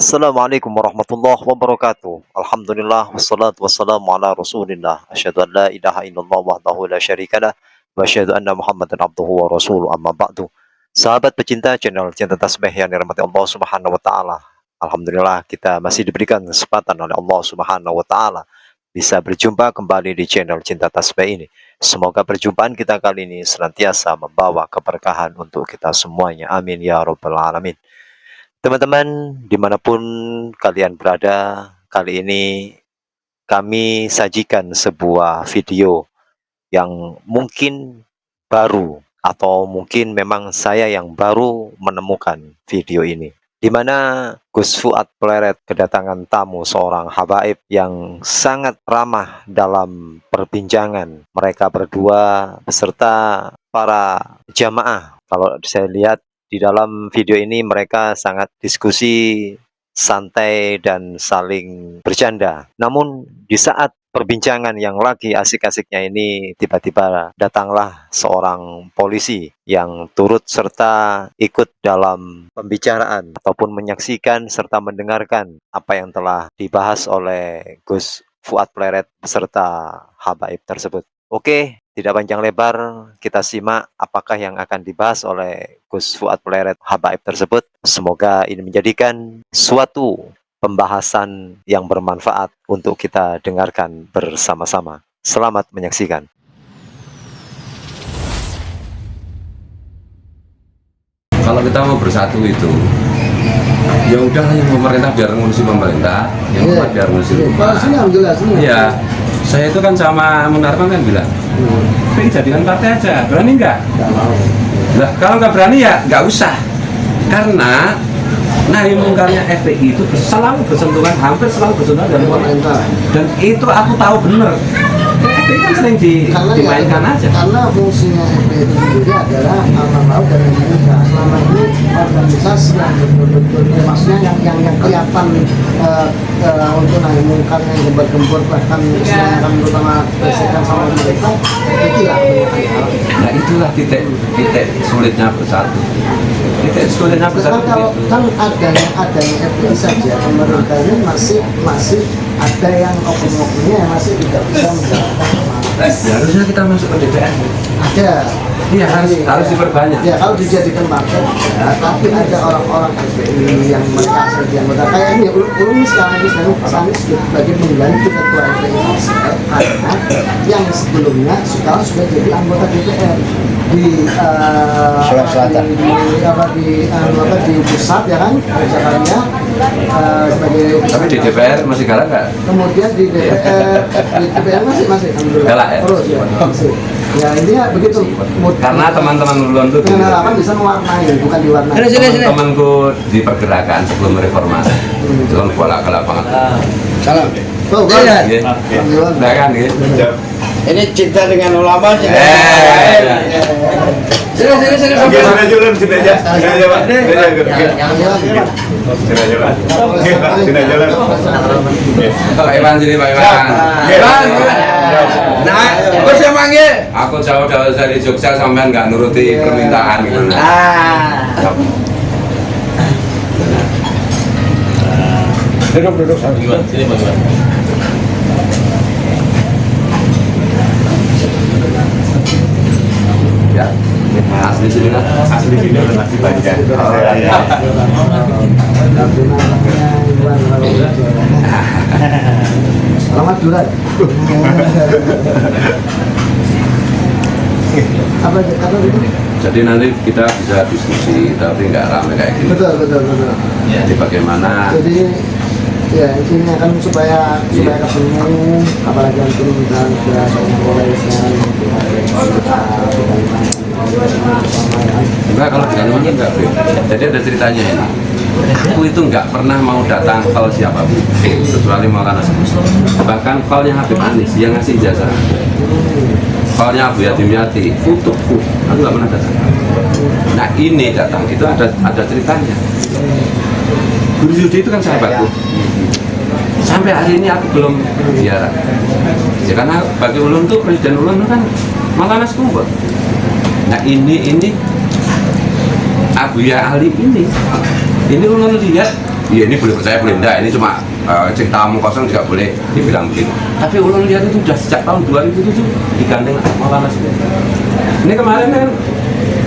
Assalamualaikum warahmatullahi wabarakatuh. Alhamdulillah wassalatu wassalamu ala Rasulillah. Asyhadu an la ilaha illallah wahdahu la syarikalah wa asyhadu anna Muhammadan abduhu wa rasuluh amma ba'du. Sahabat pecinta channel Cinta Tasbih yang dirahmati Allah Subhanahu wa taala. Alhamdulillah kita masih diberikan kesempatan oleh Allah Subhanahu wa taala bisa berjumpa kembali di channel Cinta Tasbih ini. Semoga perjumpaan kita kali ini senantiasa membawa keberkahan untuk kita semuanya. Amin ya rabbal alamin. Teman-teman, dimanapun kalian berada, kali ini kami sajikan sebuah video yang mungkin baru atau mungkin memang saya yang baru menemukan video ini. Di mana Gus Fuad Pleret kedatangan tamu seorang habaib yang sangat ramah dalam perbincangan mereka berdua beserta para jamaah. Kalau saya lihat di dalam video ini mereka sangat diskusi santai dan saling bercanda. Namun di saat perbincangan yang lagi asik-asiknya ini tiba-tiba datanglah seorang polisi yang turut serta ikut dalam pembicaraan ataupun menyaksikan serta mendengarkan apa yang telah dibahas oleh Gus Fuad Pleret beserta habaib tersebut. Oke, tidak panjang lebar, kita simak apakah yang akan dibahas oleh Gus Fuad Pleret habaib tersebut. Semoga ini menjadikan suatu pembahasan yang bermanfaat untuk kita dengarkan bersama-sama. Selamat menyaksikan. Kalau kita mau bersatu itu, ya udahlah yang pemerintah biar ngurusi pemerintah, yang umat biar ngurusi umat. Iya, saya itu kan sama Munarman kan bilang, tapi jadikan partai aja, berani nggak? Nah, kalau nggak berani ya nggak usah, karena nahi mungkarnya FPI itu selalu bersentuhan, hampir selalu bersentuhan dengan pemerintah, dan itu aku tahu bener. FPI kan sering dimainkan aja. Karena fungsinya FPI itu sendiri adalah amal ma'ruf dan nahi munkar. Selama ini organisasi yang betul-betul maksudnya yang kelihatan untuk nahi munkar yang gembor-gembor bahkan misalnya terutama presiden sama mereka itulah Nah itulah titik sulitnya bersatu. Titik sulitnya bersatu kalau itu. kan adanya FPI saja pemerintah ini masih ada yang oknum-oknumnya yang masih tidak bisa menjalankan amanah. Ya, harusnya kita masuk ke DPR. Ada. Iya harus diperbanyak. Ya kalau dijadikan market, ya, tapi ada orang-orang FPI yang mereka sebagai anggota kayak ini ulun sekarang ini kami sebagai pengganti ketua FPI karena yang sebelumnya sekarang sudah jadi anggota DPR di Selatan. di pusat ya kan Jakarta sebagai Tapi di DPR masih galak nggak? kemudian di DPR masih alhamdulillah Galak ya? terus ya masih. Ya intinya begitu. Karena teman-teman ulun tuh dengan harapan bisa mewarnai bukan diwarnai. teman-temanku di pergerakan sebelum reformasi itu kan galak banget. Salam. Oh, Iya. Iya. Alhamdulillah. Udah kan gitu. Ini cinta dengan ulama, cinta Eh. sini. Oke, sini aja Lun, sini aja. Sini aja, Pak. Sini aja, Lun. Sini aja, Lun. Oke, Pak, sini aja, Lun. Oke. Pak Iwan sini Pak Iwan. Oke. Iwan. Nah, bos yang manggil. Aku jauh dari Jogja sampean nggak nuruti permintaan gimana? Duduk. Sini Bang Iwan. Ya. Asli sini lah. Asli video dan asli baca. Selamat Duran. Apa itu? Jadi nanti kita bisa diskusi tapi nggak rame kayak gini. Betul. Jadi bagaimana? Jadi ya intinya kan supaya ketemu apalagi antum dan sudah banyak koleksian Enggak, kalau di Kalimantan enggak, Beb. Jadi ada ceritanya ini. Aku itu nggak pernah mau datang call siapapun, kecuali Maulana Sepuh. Bahkan callnya Habib Anis yang ngasih ijazah. Callnya Abu Yatim Yati, untukku, aku nggak pernah datang. Nah ini datang, itu ada ceritanya. Guru Yudi itu kan sahabatku. Sampai hari ini aku belum ziarah. Ya karena bagi ulun tuh presiden ulun kan Maulana Sepuh. Nah ini Abu Ya Ali ini ulun lihat Iya ini boleh percaya boleh enggak, ini cuma cerita omong kosong juga boleh dibilang begitu. Tapi ulun lihat itu sudah sejak tahun 2007 digandeng Maulana Sugeng. Ini kemarin kan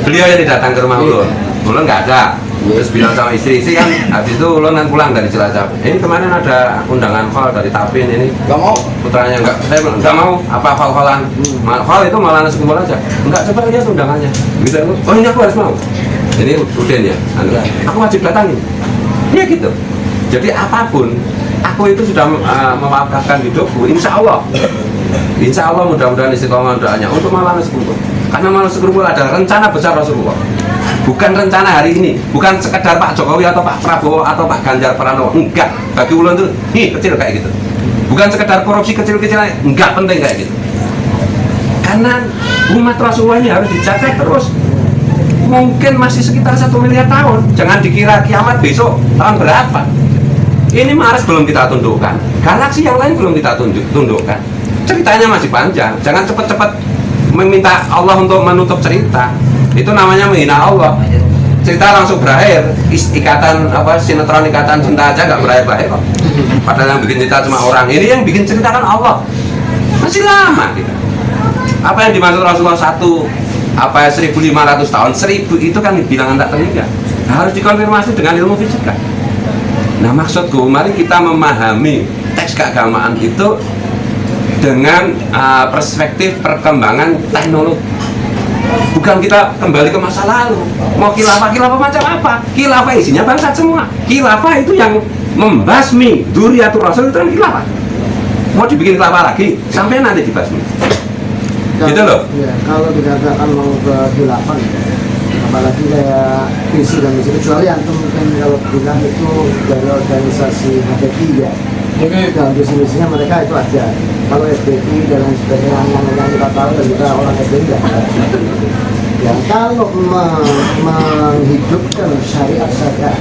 beliau yang datang ke rumah ulun nggak ada. Terus bilang sama istri kan, habis itu ulun kan pulang dari Cilacap. Ini kemarin ada undangan call dari Tapin ini. Gak mau. Putranya saya bilang nggak mau, apa call-callan. Call itu Maulana Sugeng aja. Enggak, coba lihat undangannya. Gitu, oh ini aku harus mau. Ini Uden ya, aku wajib datangin. Ya gitu. Jadi apapun, aku itu sudah mewakafkan hidupku. Insya Allah mudah-mudahan istiqomah doanya untuk Maulana Sugeng. Karena Maulana Sugeng adalah rencana besar Rasulullah. Bukan rencana hari ini, bukan sekedar Pak Jokowi atau Pak Prabowo atau Pak Ganjar Pranowo. Enggak, bagi ulun itu kecil kayak gitu. Bukan sekedar korupsi kecil-kecilan, enggak penting kayak gitu. Karena umat Rasulullah ini harus dijaga terus. Mungkin masih sekitar 1 miliar tahun. Jangan dikira kiamat besok tahun berapa. Ini Mars belum kita tundukkan, galaksi yang lain belum kita tundukkan. Ceritanya masih panjang. Jangan cepat-cepat meminta Allah untuk menutup cerita. Itu namanya menghina Allah. Cerita langsung berakhir. Ikatan sinetron ikatan cinta aja nggak berakhir kok. Padahal yang bikin cerita cuma orang. Ini yang bikin cerita kan Allah. Masih lama kita. Apa yang dimaksud Rasulullah 1.500 tahun, 1000 itu kan bilangan tak terhingga. Nah, harus dikonfirmasi dengan ilmu fisika. Nah maksudku, mari kita memahami teks keagamaan itu dengan perspektif perkembangan teknologi. Bukan kita kembali ke masa lalu. Mau khilafah macam apa? Khilafah isinya bangsat semua. Khilafah itu yang membasmi Dzurriyyatur Rasul itu kan khilafah. Mau dibikin khilafah lagi, sampai nanti dibasmi. Gitu loh. Ya, kalau dikatakan mau ke khilafah, apalagi kayak visi dan misi, kecuali antum mungkin kalau bilang itu dari organisasi HTI ya. Ini dalam visi-misinya mereka itu aja. Kalau FPI dan lain sebagainya yang kita tahu dan kita orang FPI ya. Ya kalau menghidupkan syariat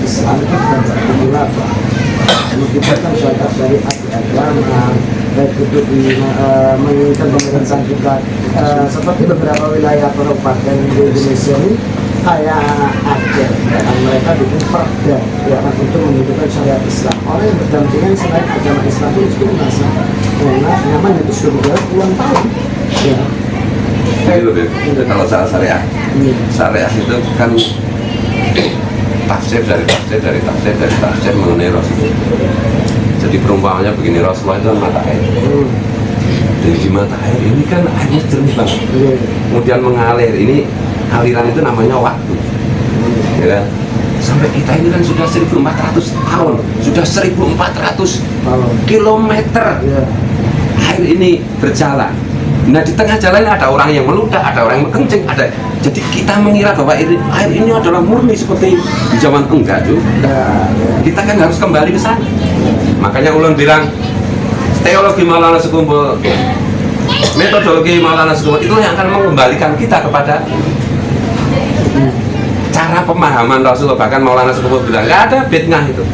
Islam itu bukan berarti khilafah. Menghidupkan syariat di agama, baik itu menginginkan pemerintahan kita seperti beberapa wilayah kabupaten di Indonesia ini kayak Aceh, dan mereka bikin perda ya kan untuk menghidupkan syariat Islam. Orang yang berdampingan selain agama Islam itu juga merasa enak, nyaman, itu sudah berjalan puluhan tahun. Ya. Itu kalau syariat itu kan tafsir mengenai Rasulullah. Jadi perumpamannya begini, Rasulullah itu mata air. Dan di mata air ini kan airnya jernih banget. Kemudian mengalir, ini aliran itu namanya waktu. Ya kan? Sampai kita ini kan sudah 1400 tahun, sudah 1400 kilometer air ini berjalan. Nah di tengah jalan ada orang yang meludah, ada orang yang kencing, ada. Jadi kita mengira bahwa air ini adalah murni seperti di zaman enggak juga. Kita kan harus kembali ke sana. Makanya ulun bilang teologi Maulana Sugeng, metodologi Maulana Sugeng itu yang akan mengembalikan kita kepada cara pemahaman Rasulullah. Bahkan Maulana Sugeng bilang nggak ada bid'ah itu.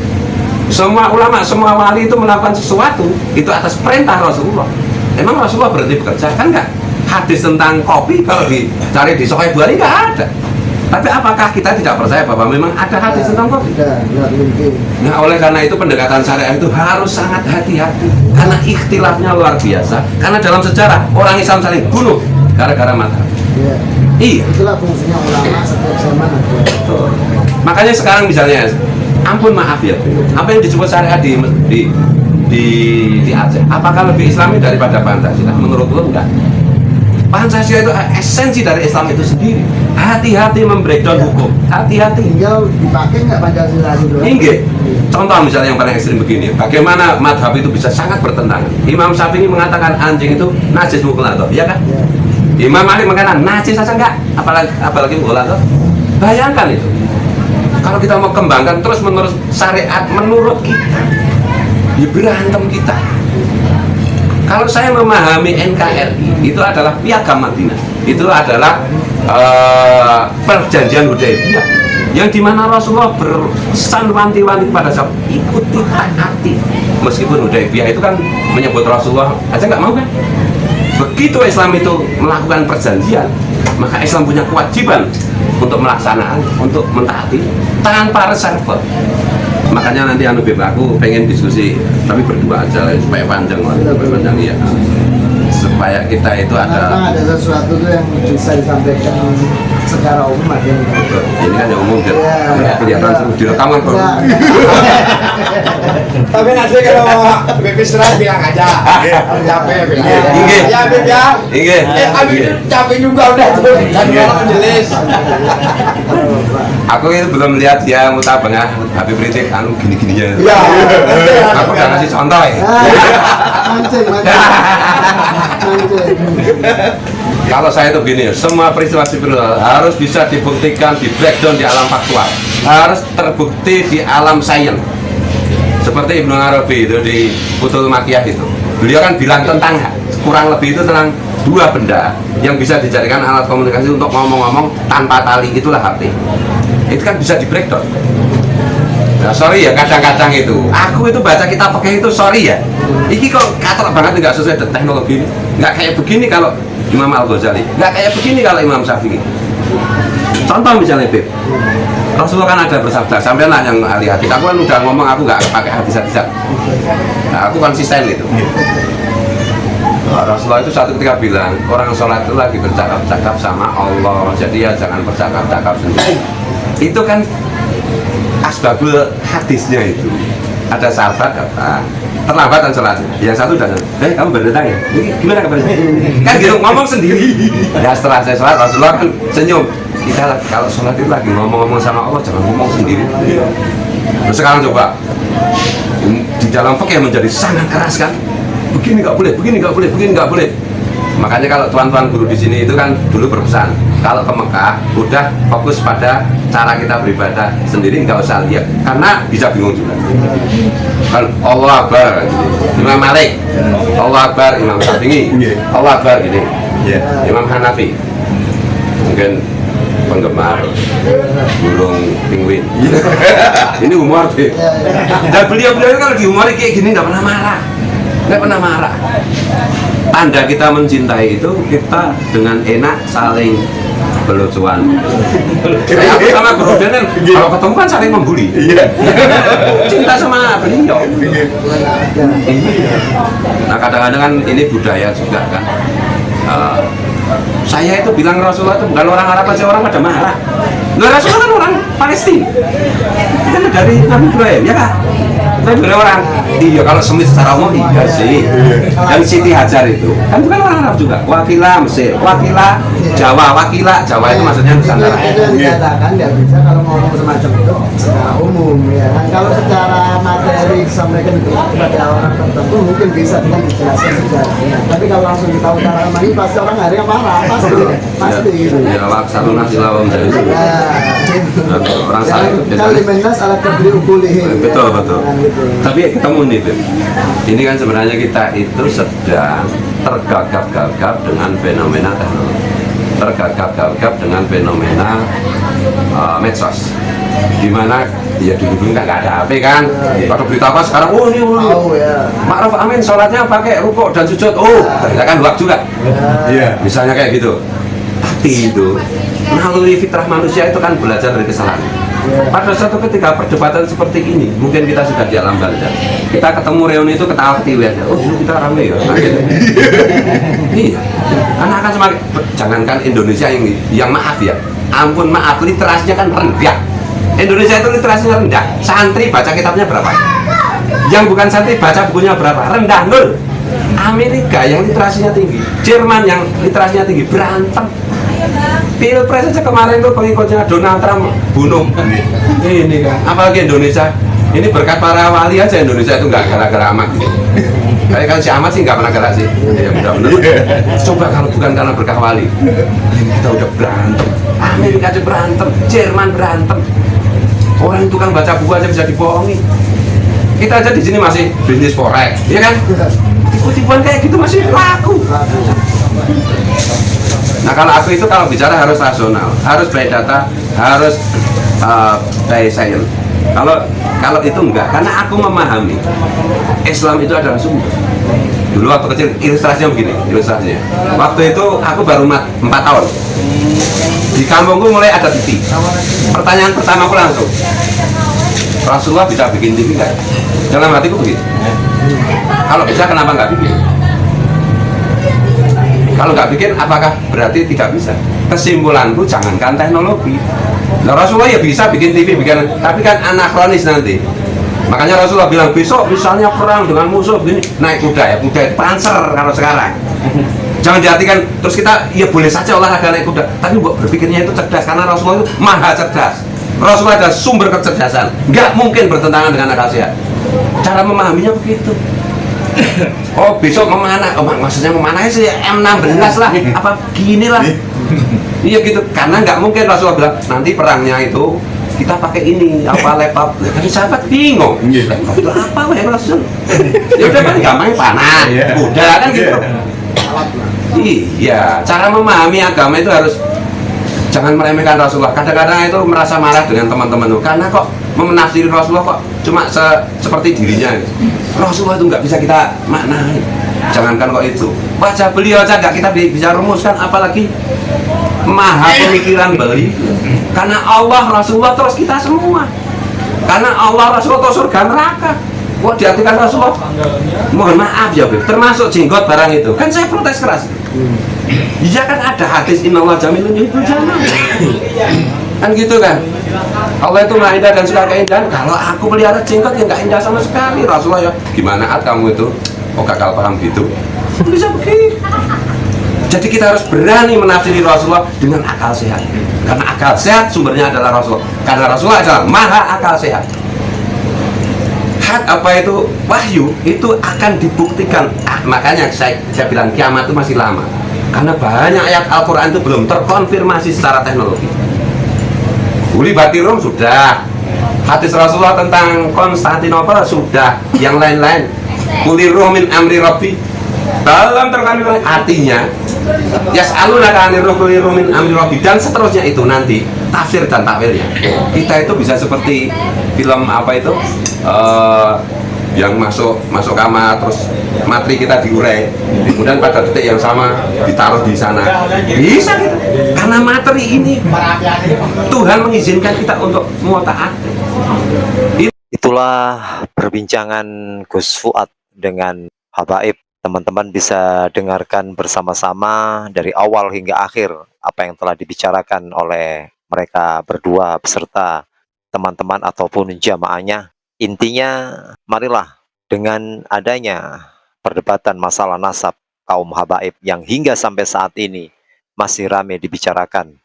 Semua ulama, semua wali itu melakukan sesuatu itu atas perintah Rasulullah. Emang Rasulullah berhenti bekerja? Kan enggak. Hadis tentang kopi kalau dicari di Sahih Bukhari nggak ada. Tapi apakah kita tidak percaya bahwa memang ada hadis tentang kopi? Nah oleh karena itu pendekatan syariah itu harus sangat hati-hati. Karena ikhtilafnya luar biasa. Karena dalam sejarah orang Islam saling bunuh gara-gara mata. Iya. Itulah fungsinya ulama setiap zaman. Makanya sekarang misalnya, ampun maaf ya, apa yang disebut syariat di Aceh, apakah lebih Islami daripada Pancasila? Menurut lo enggak. Pancasila itu esensi dari Islam itu sendiri. Hati-hati membreakdown hukum. Hati-hati. Tinggal dipakai nggak Pancasila itu? Inggih. Contoh misalnya yang paling ekstrim begini. Bagaimana madhab itu bisa sangat bertentangan. Imam Syafi'i mengatakan anjing itu najis mukhladah, ya kan? Imam Malik mengatakan najis saja enggak, apalagi mukhladah. Bayangkan itu. Kalau kita mau kembangkan terus-menerus syariat menurut kita, ya berantem kita. Kalau saya memahami NKRI itu adalah Piagam Madinah, itu adalah perjanjian Hudaybiyah yang dimana Rasulullah berpesan wanti-wanti kepada sahabat ikuti taati. Meskipun Hudaybiyah itu kan menyebut Rasulullah aja nggak mau kan. Begitu Islam itu melakukan perjanjian, maka Islam punya kewajiban untuk melaksanakan, untuk mentaati tanpa reserve. Makanya nanti Beb, aku pengen diskusi tapi berdua aja supaya panjang lah, supaya panjang ya. Supaya kita itu Karena ada sesuatu tuh yang bisa disampaikan secara umum aja. ini kan yang umum kan, Iya. kelihatan seru direkam kan. Ya, Tapi nanti kalau Beb istirahat bilang aja. Kalau capek bilang. Iya. Ya Beb ya. Iya. Abi capek juga udah tuh. Dan Iya. malam majelis. Aku itu belum lihat dia mutabengah Habib Rizik anu gini-gininya. Ya. Aku udah kasih contoh ya. mancing. Kalau saya itu gini, semua peristiwa spiritual harus bisa dibuktikan, di breakdown di alam faktual, harus terbukti di alam sains. Seperti Ibnu Arabi itu di Futhul Makiyah itu, beliau kan bilang tentang kurang lebih itu tentang dua benda yang bisa dijadikan alat komunikasi untuk ngomong-ngomong tanpa tali, itulah hati. Itu kan bisa di breakdown. Nah, sorry ya kadang-kadang itu, aku itu baca kitab pakai itu sorry ya. Iki kok katok banget nggak sesuai dengan teknologi ini. Nggak kayak begini kalau Imam Al-Ghazali, nggak kayak begini kalau Imam Syafi'i. Contoh misalnya Beb, Rasulullah kan ada bersabda, sampailah yang ahli hadis. Aku kan udah ngomong, aku nggak pakai hadis-hadis. Nah, aku konsisten itu. Rasulullah itu satu ketika bilang, orang sholat itu lagi bercakap-cakap sama Allah, jadi ya jangan bercakap-cakap sendiri. Itu kan asbabul hadisnya itu. Ada sahabat kata, terlambat dan sholat. Yang satu udah, kamu baru datang ya? Ini gimana kabarnya? Kan gitu ngomong sendiri. Ya setelah saya sholat, Rasulullah kan senyum. Kita kalau sholat itu lagi ngomong-ngomong sama Allah, jangan ngomong sendiri. Terus sekarang coba, di dalam fikih menjadi sangat keras kan? Begini nggak boleh, begini nggak boleh, begini nggak boleh. Makanya kalau tuan-tuan guru di sini itu kan dulu berpesan, kalau ke Mekah udah fokus pada cara kita beribadah sendiri, nggak usah lihat, karena bisa bingung juga. Kan Allah Akbar, Imam Malik, Allah Akbar, Imam Syafi'i, Allah Akbar gini, Imam Hanafi, mungkin penggemar burung penguin. Ini humor deh. Dan beliau-beliau kalau dihumori kayak gini nggak pernah marah, nggak pernah marah. Tanda kita mencintai itu kita dengan enak saling belucuan. Kayak aku sama Guru Dan kalau ketemu kan saling membuli. Cinta sama beliau. Nah kadang-kadang kan ini budaya juga kan. Saya itu bilang Rasulullah itu bukan orang Arab aja, orang pada marah. Nah, Rasulullah kan orang Palestina. Kan dari Nabi Ibrahim, ya kan? Tapi bilang orang, iya kalau semit secara umum iya sih. Dan Siti Hajar itu kan bukan orang Arab juga, wakila Mesir, wakila Jawa itu maksudnya Nusantara. Itu yang dikatakan nggak bisa kalau ngomong semacam itu secara umum ya kan. Kalau secara materi disampaikan kepada orang tertentu mungkin bisa dengan dijelaskan sejarahnya. Tapi kalau langsung kita utarakan lagi pasti orang akhirnya marah, pasti gitu. Ya, satu nasi lawang dari itu. Orang saling. Kalimenas ala kadri ukulihi. Betul. Tapi ketemu nih, Beb. Ini kan sebenarnya kita itu sedang tergagap-gagap dengan fenomena teknologi, tergagap-gagap dengan fenomena medsos. Dimana ya dulu nggak ada HP kan, pada berita apa sekarang, ini Ma'ruf Amin sholatnya pakai rukuk dan sujud, ternyata kan hoax juga. Misalnya kayak gitu. Tapi itu melalui fitrah manusia itu kan belajar dari kesalahan. Pada suatu ketika perdebatan seperti ini, mungkin kita sudah di alam barzah. Kita ketemu reuni itu ketawa ketiwi aja. Oh, dulu kita rame ya. Gitu. Iya. Karena akan semakin, jangankan Indonesia yang maaf ya. Ampun maaf, literasinya kan rendah. Indonesia itu literasinya rendah. Santri baca kitabnya berapa? Yang bukan santri baca bukunya berapa? Rendah, nol. Amerika yang literasinya tinggi, Jerman yang literasinya tinggi, berantem. Pilpres aja kemarin tuh pengikutnya Donald Trump bunuh. Ini kan, apalagi Indonesia. Ini berkat para wali aja Indonesia itu nggak gara-gara amat. Kayak kan si Ahmad sih nggak pernah gerak sih. Ya benar-benar. Coba kalau bukan karena berkah wali, kita udah berantem. Amerika aja berantem, Jerman berantem. Orang tukang baca buku aja bisa dibohongi. Kita aja di sini masih bisnis forex, ya kan? Tipu-tipuan kayak gitu masih laku. Nah kalau aku itu kalau bicara harus rasional, harus by data, harus by science. Kalau itu enggak, karena aku memahami Islam itu adalah sumber. Dulu waktu kecil ilustrasinya begini, ilustrasinya. Waktu itu aku baru 4 tahun. Di kampungku mulai ada TV. Pertanyaan pertama aku langsung, Rasulullah bisa bikin TV kan? Dalam hatiku begitu. Kalau bisa kenapa nggak bikin? Kalau nggak bikin, apakah berarti tidak bisa? Kesimpulanku, jangankan teknologi. Nah, Rasulullah ya bisa bikin TV, tapi kan anakronis nanti. Makanya Rasulullah bilang besok misalnya perang dengan musuh begini, naik kuda ya, kuda itu panser kalau sekarang. Jangan diartikan terus kita ya boleh saja olahraga naik kuda, tapi berpikirnya itu cerdas karena Rasulullah itu maha cerdas. Rasulullah ada sumber kecerdasan, nggak mungkin bertentangan dengan akal sehat. Cara memahaminya begitu. Oh besok memanah, oh maksudnya memanahnya sih M16 lah, apa gini lah. Iya gitu, karena nggak mungkin Rasulullah bilang nanti perangnya itu kita pakai ini apa laptop. Tapi sahabat bingung, laptop itu apa weh Rasul? Ya udah kan gampang panah, udah kan gitu. Iya, cara memahami agama itu harus jangan meremehkan Rasulullah. Kadang-kadang itu merasa marah dengan teman-teman tuh, karena kok menafsiri Rasulullah kok cuma seperti dirinya. Rasulullah itu nggak bisa kita maknai. Jangankan kok itu, wajah beliau aja nggak kita bisa rumuskan, apalagi maha pemikiran beliau. Karena Allah, Rasulullah, terus kita semua. Karena Allah, Rasulullah, terus surga neraka. Kok diartikan Rasulullah? Mohon maaf ya, termasuk jenggot barang itu. Kan saya protes keras. Iya kan ada hadis innallaha jamilun yuhibbul jamal. Kan gitu kan. Allah itu maha indah dan suka keindahan. Kalau aku pelihara jenggot ya nggak indah sama sekali. Rasulullah ya gimana kamu itu? Oh gagal paham gitu. Bisa begitu. Jadi kita harus berani menafsiri Rasulullah dengan akal sehat. Karena akal sehat sumbernya adalah Rasulullah. Karena Rasulullah adalah maha akal sehat. Apa itu wahyu itu akan dibuktikan. Makanya saya bilang kiamat itu masih lama. Karena banyak ayat Al-Quran itu belum terkonfirmasi secara teknologi. Uli Batirum sudah, hadis Rasulullah tentang Konstantinopel sudah, yang lain-lain. Kuliruh min amri rabbi, dalam terkandung artinya yas'alunaka anir kuliruh min amri rabbi, dan seterusnya itu nanti tafsir dan takwilnya. Kita itu bisa seperti film apa itu yang masuk kamar terus materi kita diurai, kemudian pada detik yang sama ditaruh di sana, bisa gitu. Karena materi ini Tuhan mengizinkan kita untuk muataat. Itulah perbincangan Gus Fuad dengan Habaib. Teman-teman bisa dengarkan bersama-sama dari awal hingga akhir apa yang telah dibicarakan oleh mereka berdua beserta teman-teman ataupun jamaahnya. Intinya, marilah dengan adanya perdebatan masalah nasab kaum habaib yang hingga sampai saat ini masih ramai dibicarakan.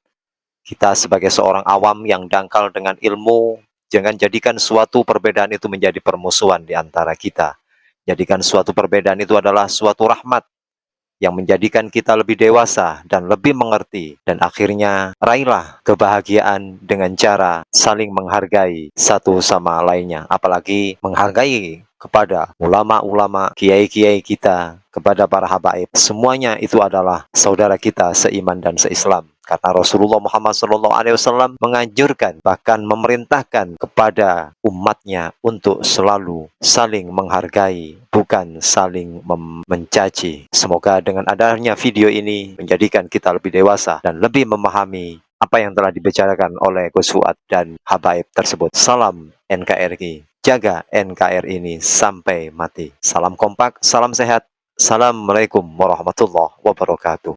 Kita sebagai seorang awam yang dangkal dengan ilmu, jangan jadikan suatu perbedaan itu menjadi permusuhan di antara kita. Jadikan suatu perbedaan itu adalah suatu rahmat yang menjadikan kita lebih dewasa dan lebih mengerti. Dan akhirnya raihlah kebahagiaan dengan cara saling menghargai satu sama lainnya. Apalagi menghargai kepada ulama-ulama, kiai-kiai kita, kepada para habaib. Semuanya itu adalah saudara kita seiman dan seislam. Karena Rasulullah Muhammad SAW menganjurkan, bahkan memerintahkan kepada umatnya untuk selalu saling menghargai, bukan saling mencaci. Semoga dengan adanya video ini menjadikan kita lebih dewasa dan lebih memahami apa yang telah dibicarakan oleh Gus Fuad dan habaib tersebut. Salam NKRI. Jaga NKRI ini sampai mati. Salam kompak, salam sehat. Assalamualaikum warahmatullahi wabarakatuh.